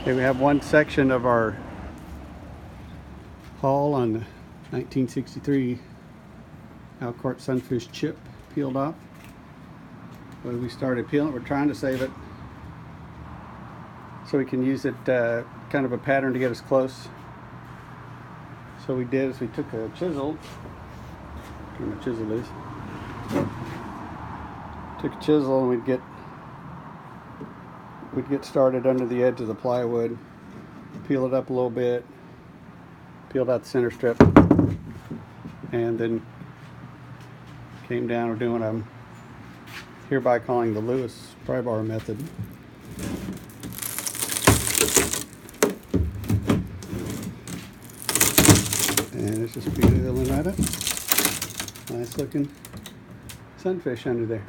Okay, we have one section of our hull on the 1963 ALcort Sunfish chip peeled off. When we started peeling, we're trying to save it so we can use it kind of a pattern to get us close. So what we did is we took a chisel, where my chisel is, took a chisel and we'd get started under the edge of the plywood, peel it up a little bit, peeled out the center strip, and then came down. We're doing what I'm hereby calling the Lewis pry bar method. And it's just peeling right up. Nice looking sunfish under there.